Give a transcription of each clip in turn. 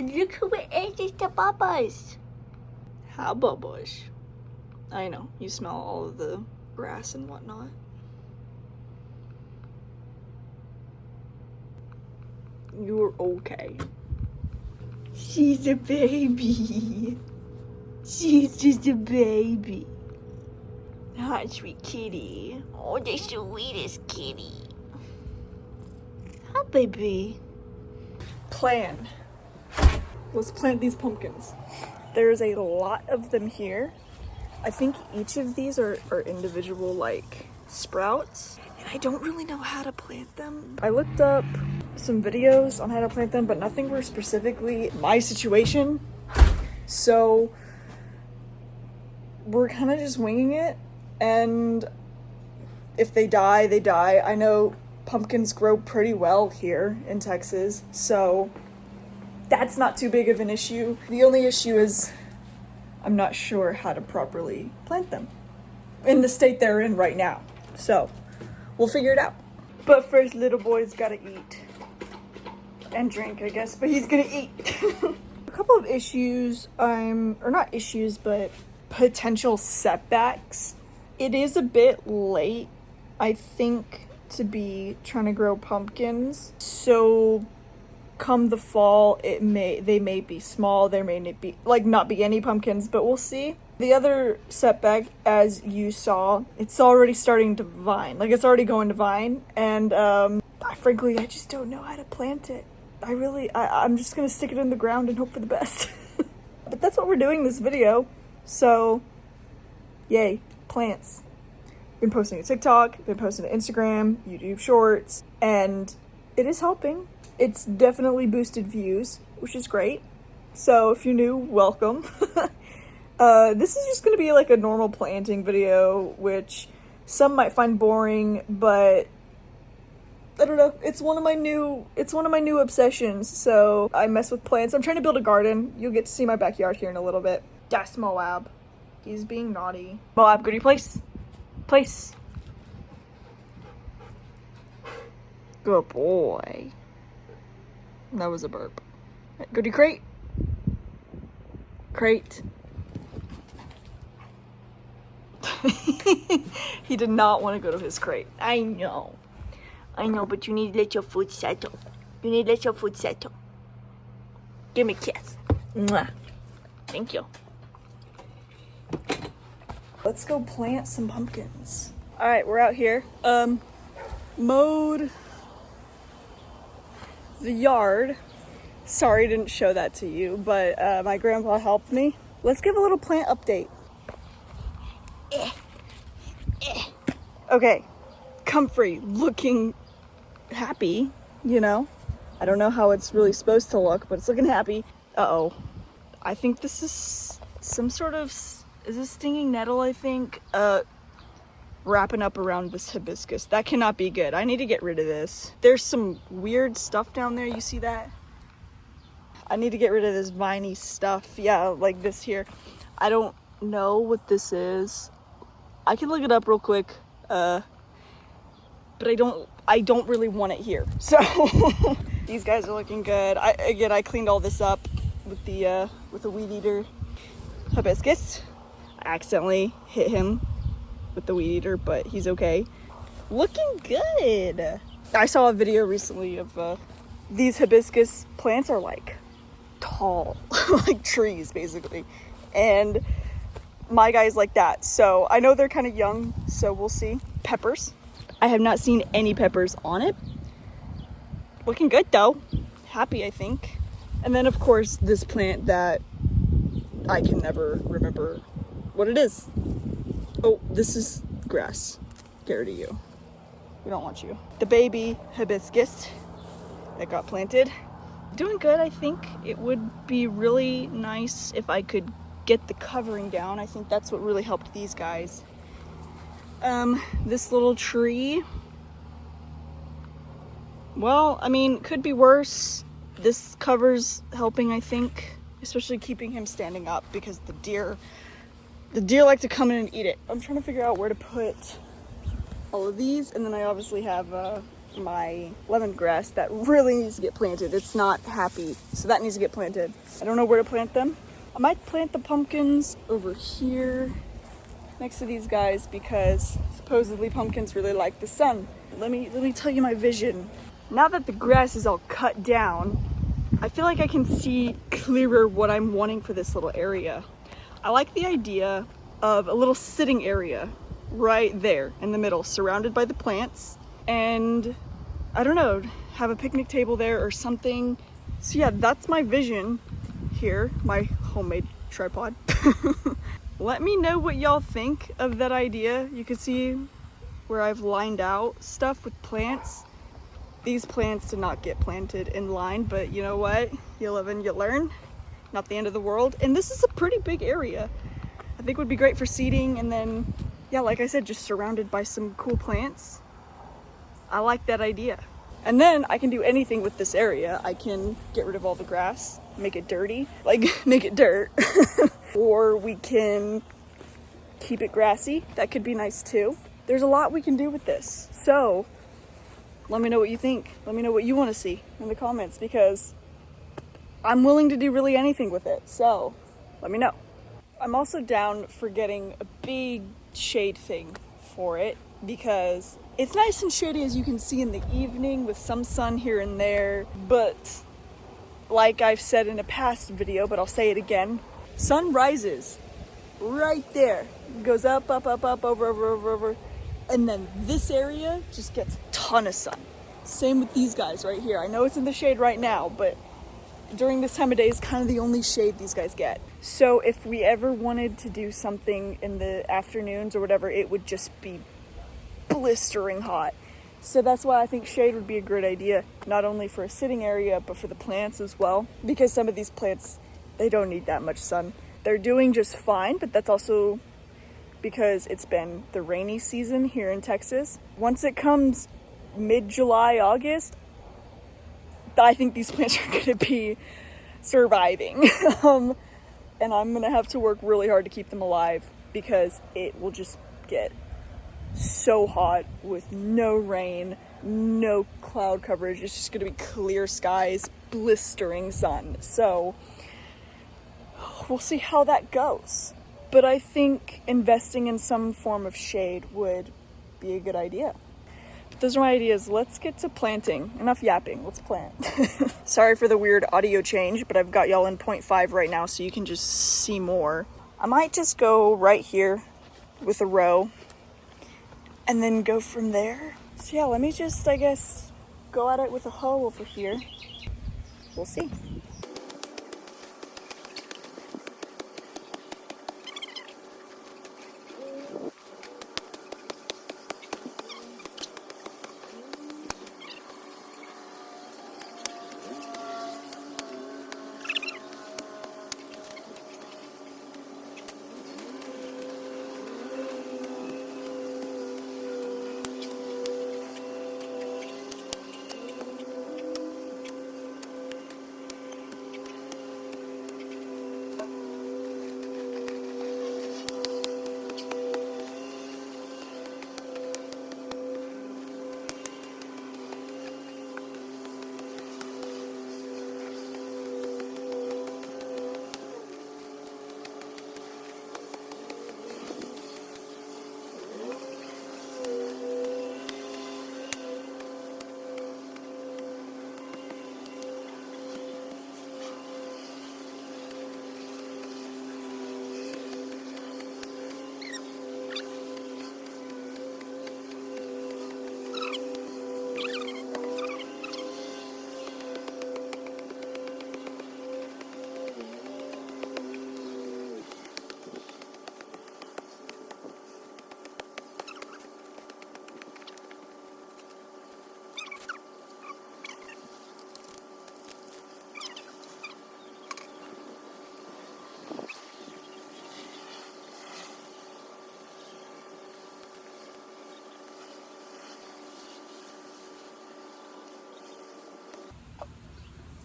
Look who it is, it's the Bubba's. How Bubba's? I know, you smell all of the grass and whatnot. You're okay. She's a baby. She's just a baby. Hi, sweet kitty. Oh, the sweetest kitty. Hi, baby. Plan. Let's plant these pumpkins. There's a lot of them here. I think each of these are individual, like, sprouts. And I don't really know how to plant them. I looked up some videos on how to plant them, but nothing were specifically my situation. So we're kind of just winging it. And if they die, they die. I know pumpkins grow pretty well here in Texas, so that's not too big of an issue. The only issue is I'm not sure how to properly plant them in the state they're in right now. So we'll figure it out. But first, little boy's gotta eat and drink, I guess, but he's gonna eat. A couple of issues, or not issues, but potential setbacks. It is a bit late, I think, to be trying to grow pumpkins. So come the fall, they may be small, there may not be any pumpkins, but we'll see. The other setback, as you saw, it's already starting to vine, like it's already going to vine, and frankly, I just don't know how to plant it. I'm just gonna stick it in the ground and hope for the best. But that's what we're doing this video, so yay, plants. Been posting to TikTok, been posting to Instagram, YouTube Shorts, and it is helping. It's definitely boosted views, which is great. So if you're new, welcome. This is just gonna be like a normal planting video, which some might find boring, but I don't know. It's one of my new obsessions. So I mess with plants. I'm trying to build a garden. You'll get to see my backyard here in a little bit. That's Moab. He's being naughty. Moab, goody place. Place. Good boy. That was a burp. Goody crate. Crate. He did not want to go to his crate. I know, but you need to let your foot settle. You need to let your foot settle. Give me a kiss. Mwah. Thank you. Let's go plant some pumpkins. All right, we're out here. Mowed the yard. Sorry, didn't show that to you, but my grandpa helped me. Let's give a little plant update. Okay, Comfrey looking happy, you know. I don't know how it's really supposed to look, but it's looking happy. Uh-oh. I think this is some sort of, is this stinging nettle, I think? Wrapping up around this hibiscus. That cannot be good. I need to get rid of this. There's some weird stuff down there. You see that? I need to get rid of this viney stuff. Yeah, like this here. I don't know what this is. I can look it up real quick. But I don't really want it here. So these guys are looking good. I cleaned all this up with the weed eater hibiscus. I accidentally hit him with the weed eater, but he's okay. Looking good. I saw a video recently of these hibiscus plants are like tall, like trees basically, and my guy's like that. So I know they're kind of young, so we'll see. Peppers. I have not seen any peppers on it. Looking good though. Happy, I think. And then of course this plant that I can never remember what it is. Oh, this is grass. Get rid of you. We don't want you. The baby hibiscus that got planted. Doing good, I think. It would be really nice if I could get the covering down. I think that's what really helped these guys. This little tree. Well, I mean, could be worse. This cover's helping, I think. Especially keeping him standing up because the deer like to come in and eat it. I'm trying to figure out where to put all of these, and then I obviously have my lemongrass that really needs to get planted. It's not happy, so that needs to get planted. I don't know where to plant them. I might plant the pumpkins over here next to these guys because supposedly pumpkins really like the sun. Let me tell you my vision. Now that the grass is all cut down, I feel like I can see clearer what I'm wanting for this little area. I like the idea of a little sitting area right there in the middle, surrounded by the plants, and I don't know, have a picnic table there or something. So yeah, that's my vision here, my homemade tripod. Let me know what y'all think of that idea. You can see where I've lined out stuff with plants. These plants did not get planted in line, but you know what? You live and you learn. Not the end of the world. And this is a pretty big area. I think would be great for seating, and then, yeah, like I said, just surrounded by some cool plants. I like that idea. And then I can do anything with this area. I can get rid of all the grass, make it dirty, like make it dirt. Or we can keep it grassy. That could be nice too. There's a lot we can do with this. So let me know what you think. Let me know what you want to see in the comments, because I'm willing to do really anything with it. So let me know. I'm also down for getting a big shade thing for it, because it's nice and shady, as you can see, in the evening with some sun here and there. But like I've said in a past video, but I'll say it again, sun rises right there, goes up, up, up, up, over, and then this area just gets a ton of sun. Same with these guys right here. I know it's in the shade right now, but during this time of day is kind of the only shade these guys get. So if we ever wanted to do something in the afternoons or whatever, it would just be blistering hot. So that's why I think shade would be a great idea, not only for a sitting area, but for the plants as well, because some of these plants, they don't need that much sun. They're doing just fine, but that's also because it's been the rainy season here in Texas. Once it comes mid-July, August, I think these plants are going to be surviving. And I'm going to have to work really hard to keep them alive, because it will just get so hot with no rain, no cloud coverage. It's just going to be clear skies, blistering sun. So we'll see how that goes. But I think investing in some form of shade would be a good idea. Those are my ideas. Let's get to planting. Enough yapping. Let's plant. Sorry for the weird audio change, but I've got y'all in 0.5 right now, so you can just see more. I might just go right here with a row and then go from there. So yeah, let me just, I guess, go at it with a hoe over here. We'll see.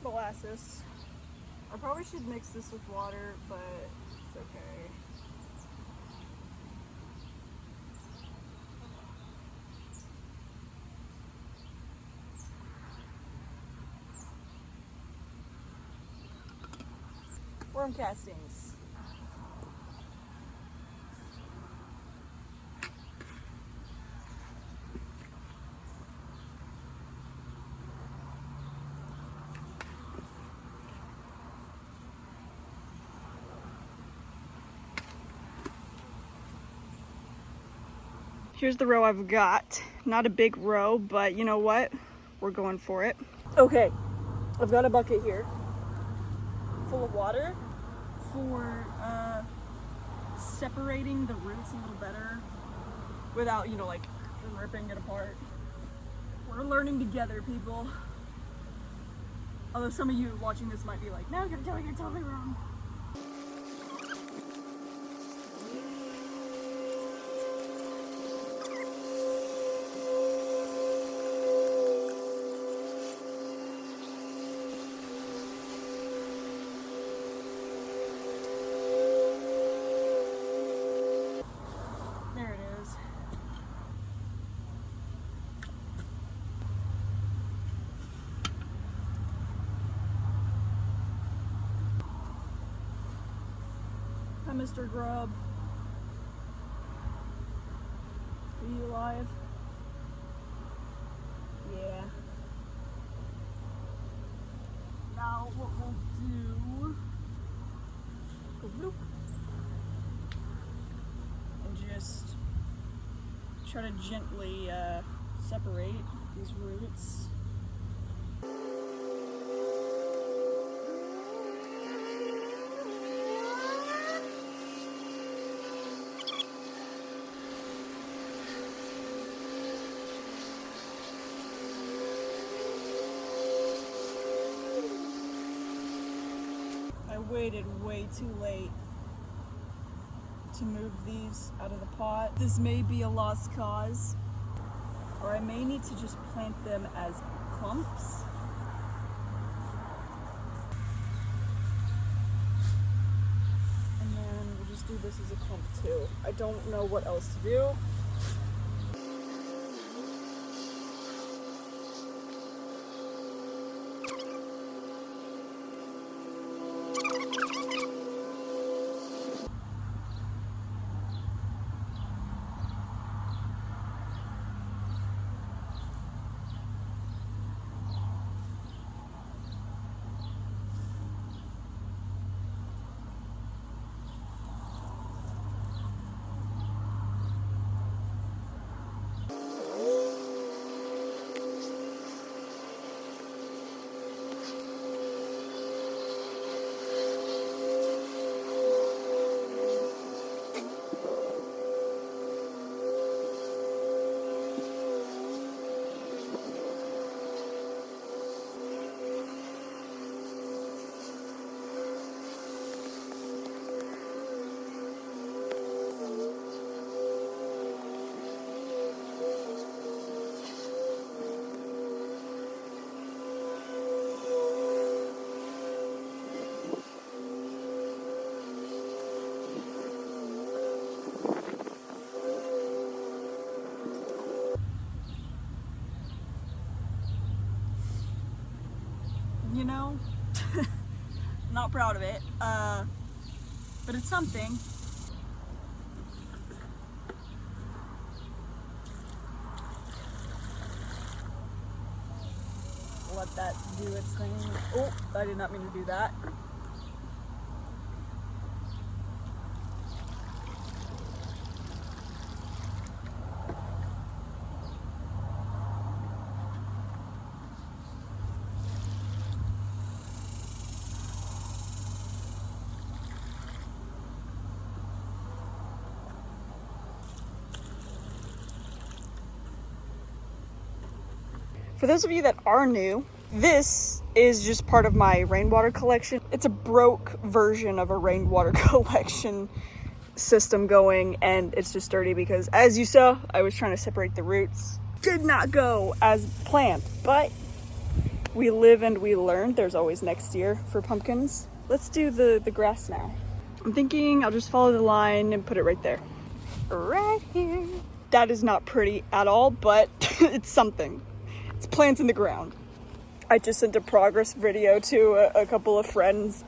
Molasses. I probably should mix this with water, but it's okay. Worm castings. Here's the row I've got. Not a big row, but you know what? We're going for it. Okay, I've got a bucket here full of water for separating the roots a little better without, you know, like ripping it apart. We're learning together, people. Although some of you watching this might be like, no, you're doing it totally wrong. There it is. Hi, Mr. Grub. Are you alive? Yeah. Now what we'll do, go bloop, and just try to gently separate these roots. I waited way too late to move these out of the pot. This may be a lost cause, or I may need to just plant them as clumps. And then we'll just do this as a clump too. I don't know what else to do. You know, not proud of it, but it's something. Let that do its thing. Oh, I did not mean to do that. For those of you that are new, this is just part of my rainwater collection. It's a broke version of a rainwater collection system going, and it's just dirty because, as you saw, I was trying to separate the roots. Did not go as planned, but we live and we learn. There's always next year for pumpkins. Let's do the grass now. I'm thinking I'll just follow the line and put it right there. Right here. That is not pretty at all, but it's something. It's plants in the ground. I just sent a progress video to a couple of friends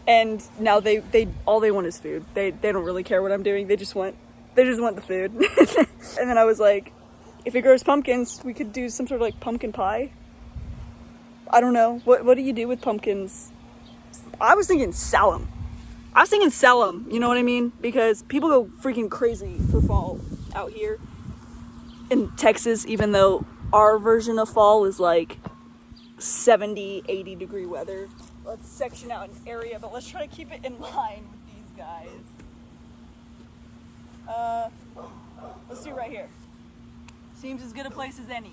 And now they all they want is food. They don't really care what I'm doing. They just want the food. And then I was like, if it grows pumpkins, we could do some sort of like pumpkin pie. I don't know. What do you do with pumpkins? I was thinking sell them. You know what I mean? Because people go freaking crazy for fall out here in Texas, even though our version of fall is like 70, 80 degree weather. Let's section out an area, but let's try to keep it in line with these guys. Let's do right here. Seems as good a place as any.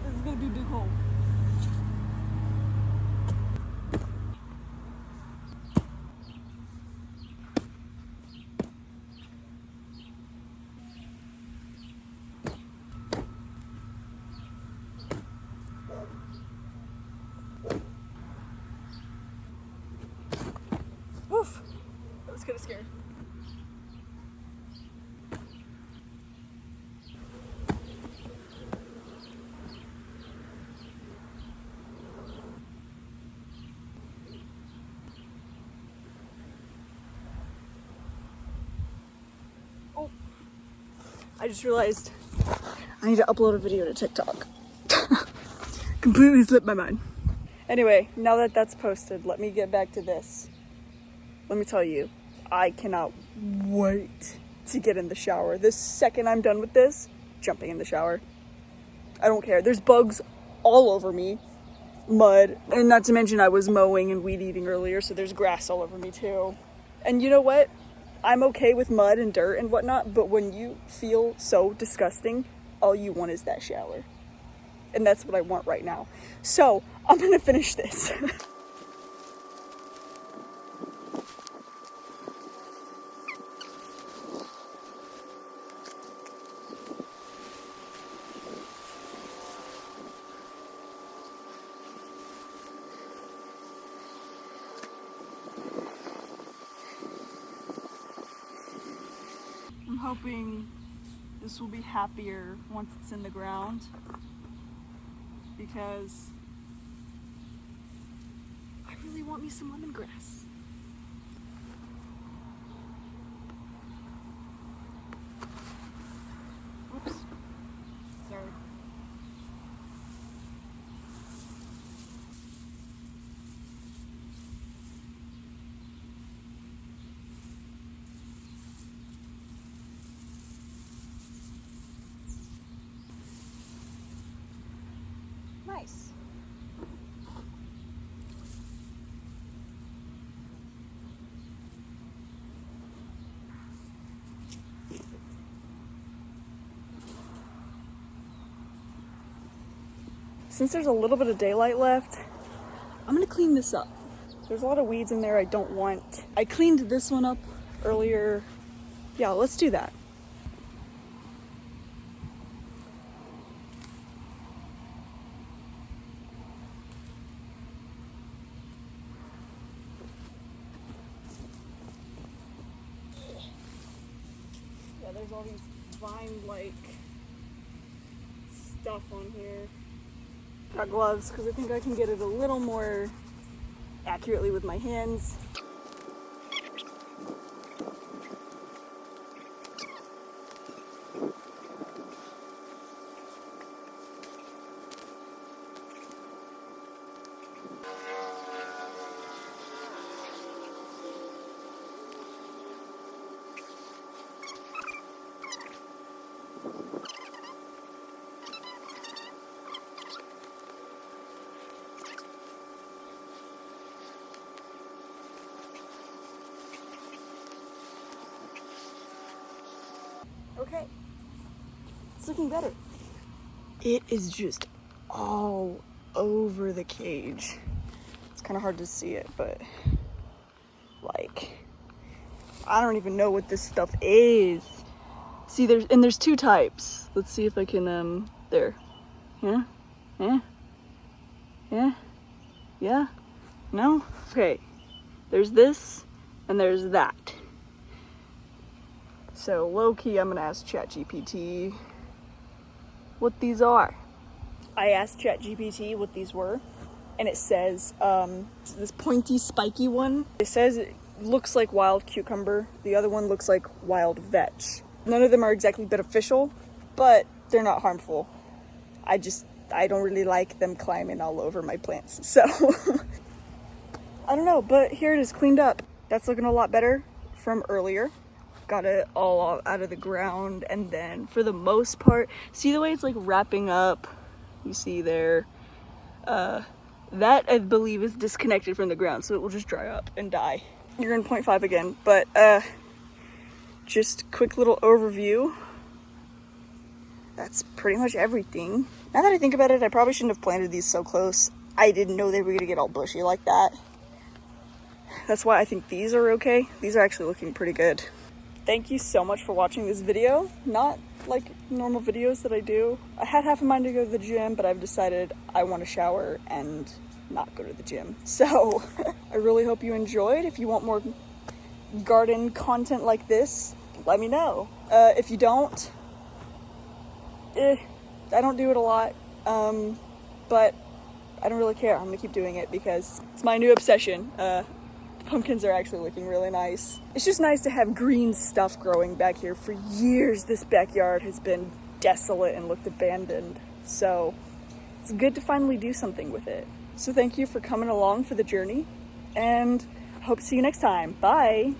This is gonna be a big hole. Woof! That was kind of scary. Oh, I just realized I need to upload a video to TikTok. Completely slipped my mind. Anyway, now that that's posted, let me get back to this. Let me tell you, I cannot wait to get in the shower. The second I'm done with this, jumping in the shower. I don't care. There's bugs all over me, mud, and not to mention I was mowing and weed eating earlier, so there's grass all over me too. And you know what? I'm okay with mud and dirt and whatnot, but when you feel so disgusting, all you want is that shower. And that's what I want right now. So, I'm gonna finish this. I'm hoping this will be happier once it's in the ground, because I really want me some lemongrass. Oops. Sorry. Nice. Since there's a little bit of daylight left, I'm gonna clean this up. There's a lot of weeds in there I don't want. I cleaned this one up earlier. Yeah, let's do that. Yeah, there's all these vine-like stuff on here. Got gloves because I think I can get it a little more accurately with my hands. Okay. It's looking better. It is just all over the cage. It's kind of hard to see it, but like, I don't even know what this stuff is. See, there's two types. Let's see if I can, there. Yeah? Yeah? Yeah? Yeah? No? Okay. There's this, and there's that. So, low-key, I'm gonna ask ChatGPT what these are. I asked ChatGPT what these were, and it says, this pointy, spiky one, it says it looks like wild cucumber. The other one looks like wild vetch. None of them are exactly beneficial, but they're not harmful. I don't really like them climbing all over my plants, so I don't know, but here it is cleaned up. That's looking a lot better from earlier. Got it all out of the ground, and then for the most part, see the way it's like wrapping up? You see there, that I believe is disconnected from the ground, so it will just dry up and die. You're in 0.5 again, but just quick little overview. That's pretty much everything. Now that I think about it, I probably shouldn't have planted these so close. I didn't know they were gonna get all bushy like that. That's why I think these are okay. These are actually looking pretty good. Thank you so much for watching this video. Not like normal videos that I do. I had half a mind to go to the gym, but I've decided I want to shower and not go to the gym. So I really hope you enjoyed. If you want more garden content like this, let me know. If you don't, I don't do it a lot, but I don't really care. I'm gonna keep doing it because it's my new obsession. Pumpkins are actually looking really nice. It's just nice to have green stuff growing back here. For years, this backyard has been desolate and looked abandoned. So it's good to finally do something with it. So thank you for coming along for the journey, and hope to see you next time. Bye.